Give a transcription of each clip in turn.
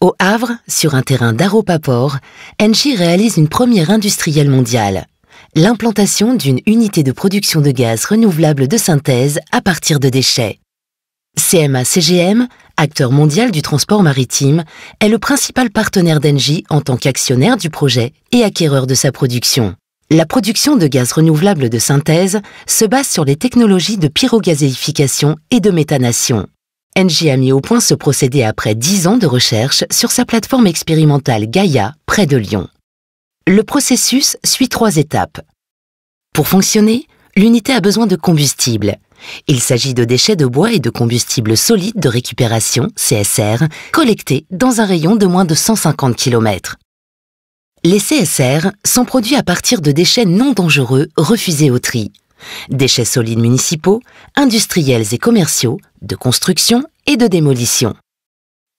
Au Havre, sur un terrain d'Aropaport, Engie réalise une première industrielle mondiale, l'implantation d'une unité de production de gaz renouvelable de synthèse à partir de déchets. CMA CGM, acteur mondial du transport maritime, est le principal partenaire d'Engie en tant qu'actionnaire du projet et acquéreur de sa production. La production de gaz renouvelable de synthèse se base sur les technologies de pyrogazéification et de méthanation. Engie a mis au point ce procédé après 10 ans de recherche sur sa plateforme expérimentale Gaïa, près de Lyon. Le processus suit 3 étapes. Pour fonctionner, l'unité a besoin de combustible. Il s'agit de déchets de bois et de combustible solide de récupération, CSR, collectés dans un rayon de moins de 150 km. Les CSR sont produits à partir de déchets non dangereux refusés au tri. Déchets solides municipaux, industriels et commerciaux, de construction et de démolition.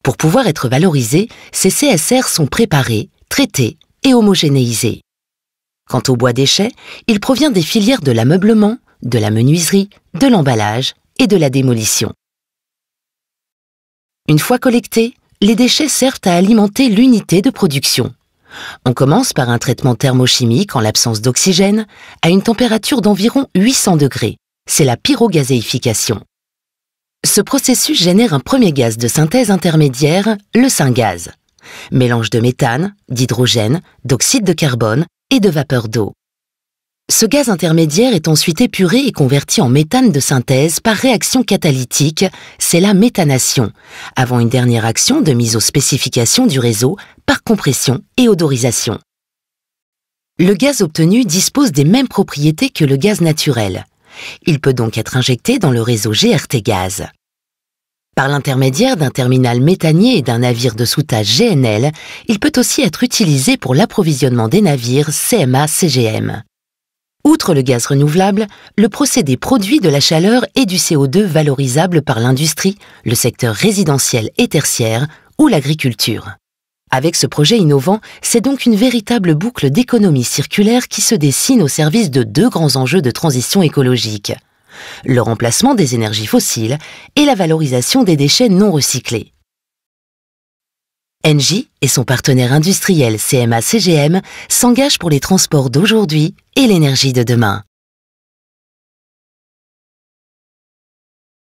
Pour pouvoir être valorisés, ces CSR sont préparés, traités et homogénéisés. Quant au bois déchet, il provient des filières de l'ameublement, de la menuiserie, de l'emballage et de la démolition. Une fois collectés, les déchets servent à alimenter l'unité de production. On commence par un traitement thermochimique en l'absence d'oxygène à une température d'environ 800 degrés. C'est la pyrogazéification. Ce processus génère un premier gaz de synthèse intermédiaire, le syngaz. Mélange de méthane, d'hydrogène, d'oxyde de carbone et de vapeur d'eau. Ce gaz intermédiaire est ensuite épuré et converti en méthane de synthèse par réaction catalytique, c'est la méthanation, avant une dernière action de mise aux spécifications du réseau par compression et odorisation. Le gaz obtenu dispose des mêmes propriétés que le gaz naturel. Il peut donc être injecté dans le réseau GRT Gaz. Par l'intermédiaire d'un terminal méthanier et d'un navire de soudage GNL, il peut aussi être utilisé pour l'approvisionnement des navires CMA-CGM. Outre le gaz renouvelable, le procédé produit de la chaleur et du CO2 valorisable par l'industrie, le secteur résidentiel et tertiaire ou l'agriculture. Avec ce projet innovant, c'est donc une véritable boucle d'économie circulaire qui se dessine au service de 2 grands enjeux de transition écologique: le remplacement des énergies fossiles et la valorisation des déchets non recyclés. Engie et son partenaire industriel CMA CGM s'engagent pour les transports d'aujourd'hui et l'énergie de demain.